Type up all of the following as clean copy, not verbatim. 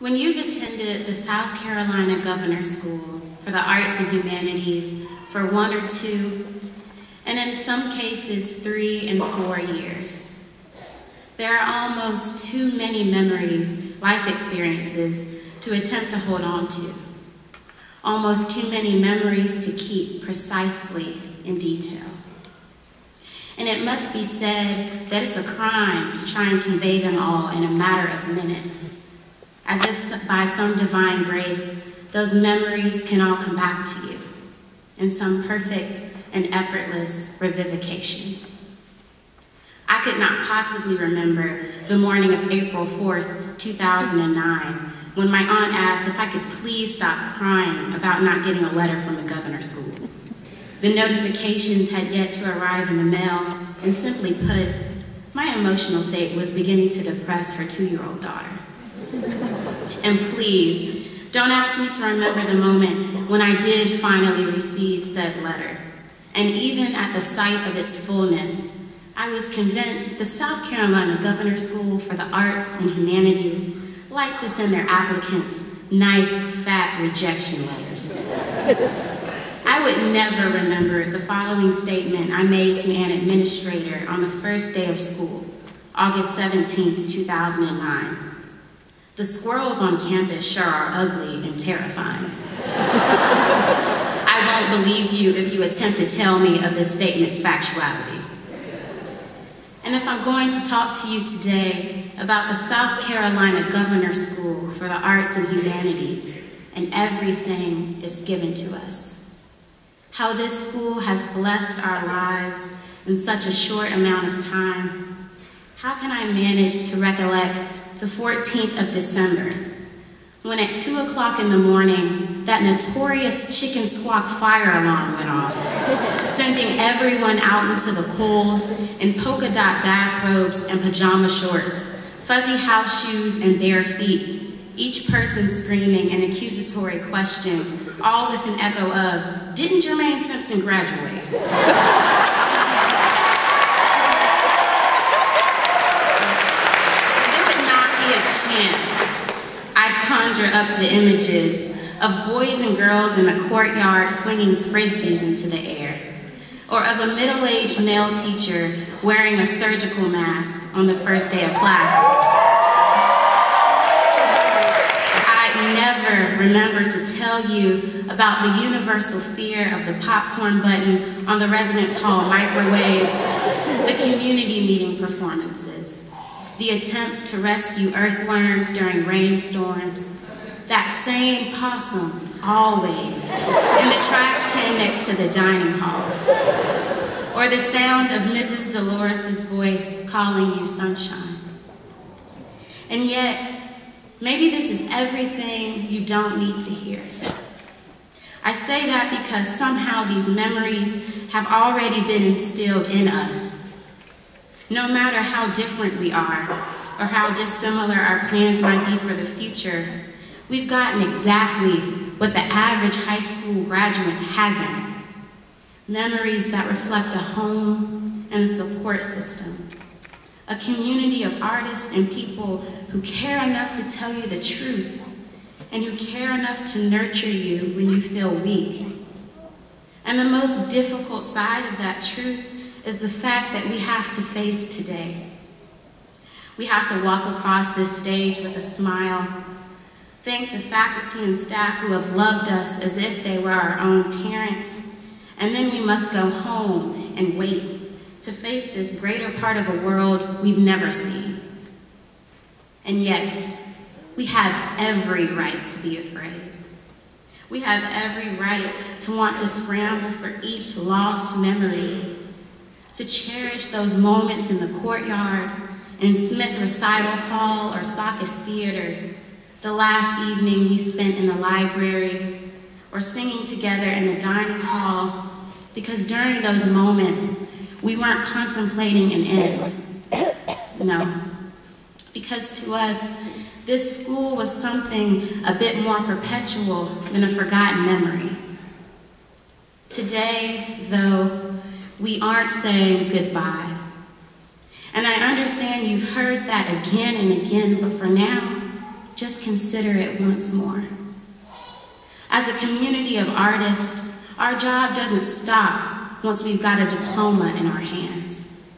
When you've attended the South Carolina Governor's School for the Arts and Humanities for 1 or 2, and in some cases 3 and 4 years, there are almost too many memories, life experiences, to attempt to hold on to. Almost too many memories to keep precisely in detail. And it must be said that it's a crime to try and convey them all in a matter of minutes, as if by some divine grace, those memories can all come back to you in some perfect and effortless revivification. I could not possibly remember the morning of April 4th, 2009, when my aunt asked if I could please stop crying about not getting a letter from the governor's school. The notifications had yet to arrive in the mail, and simply put, my emotional state was beginning to depress her 2-year-old daughter. And please, don't ask me to remember the moment when I did finally receive said letter. And even at the sight of its fullness, I was convinced the South Carolina Governor's School for the Arts and Humanities liked to send their applicants nice, fat rejection letters. I would never remember the following statement I made to an administrator on the first day of school, August 17th, 2009. The squirrels on campus sure are ugly and terrifying. I won't believe you if you attempt to tell me of this statement's factuality. And if I'm going to talk to you today about the South Carolina Governor's School for the Arts and Humanities and everything it's given to us, how this school has blessed our lives in such a short amount of time, how can I manage to recollect the 14th of December, when at 2 o'clock in the morning, that notorious chicken squawk fire alarm went off, sending everyone out into the cold in polka dot bathrobes and pajama shorts, fuzzy house shoes and bare feet, each person screaming an accusatory question, all with an echo of, "Didn't Jermaine Simpson graduate?" Chance, I'd conjure up the images of boys and girls in a courtyard flinging frisbees into the air, or of a middle-aged male teacher wearing a surgical mask on the first day of classes. I'd never remember to tell you about the universal fear of the popcorn button on the residence hall microwaves, the community meeting performances, the attempts to rescue earthworms during rainstorms, that same possum, always, in the trash can next to the dining hall, or the sound of Mrs. Dolores' voice calling you sunshine. And yet, maybe this is everything you don't need to hear. I say that because somehow these memories have already been instilled in us. No matter how different we are, or how dissimilar our plans might be for the future, we've gotten exactly what the average high school graduate hasn't. Memories that reflect a home and a support system. A community of artists and people who care enough to tell you the truth, and who care enough to nurture you when you feel weak. And the most difficult side of that truth is the fact that we have to face today. We have to walk across this stage with a smile, thank the faculty and staff who have loved us as if they were our own parents, and then we must go home and wait to face this greater part of a world we've never seen. And yes, we have every right to be afraid. We have every right to want to scramble for each lost memory, to cherish those moments in the courtyard, in Smith Recital Hall or Sockis Theater, the last evening we spent in the library, or singing together in the dining hall, because during those moments, we weren't contemplating an end. No, because to us, this school was something a bit more perpetual than a forgotten memory. Today, though, we aren't saying goodbye. And I understand you've heard that again and again, but for now, just consider it once more. As a community of artists, our job doesn't stop once we've got a diploma in our hands.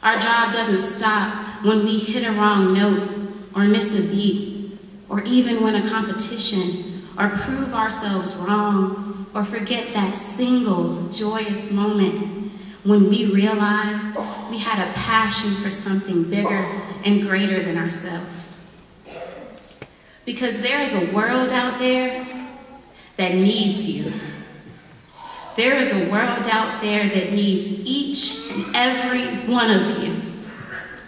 Our job doesn't stop when we hit a wrong note or miss a beat, or even win a competition, or prove ourselves wrong, or forget that single joyous moment when we realized we had a passion for something bigger and greater than ourselves. Because there is a world out there that needs you. There is a world out there that needs each and every one of you.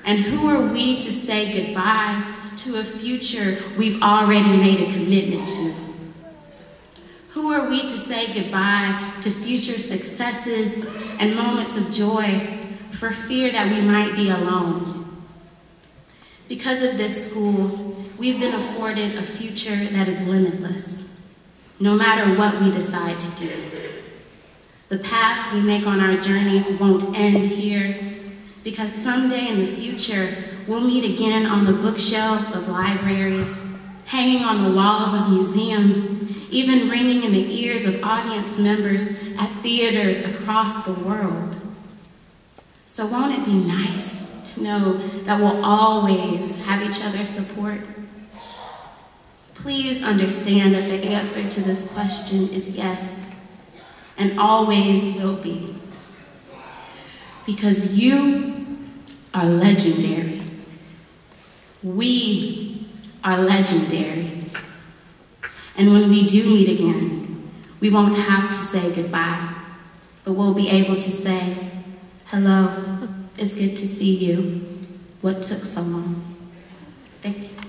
And who are we to say goodbye to a future we've already made a commitment to? Who are we to say goodbye to future successes and moments of joy for fear that we might be alone? Because of this school, we've been afforded a future that is limitless, no matter what we decide to do. The paths we make on our journeys won't end here, because someday in the future, we'll meet again on the bookshelves of libraries, hanging on the walls of museums, even ringing in the ears of audience members at theaters across the world. So won't it be nice to know that we'll always have each other's support? Please understand that the answer to this question is yes, and always will be. Because you are legendary. We are legendary. And when we do meet again, we won't have to say goodbye, but we'll be able to say, hello, it's good to see you. What took so long? Thank you.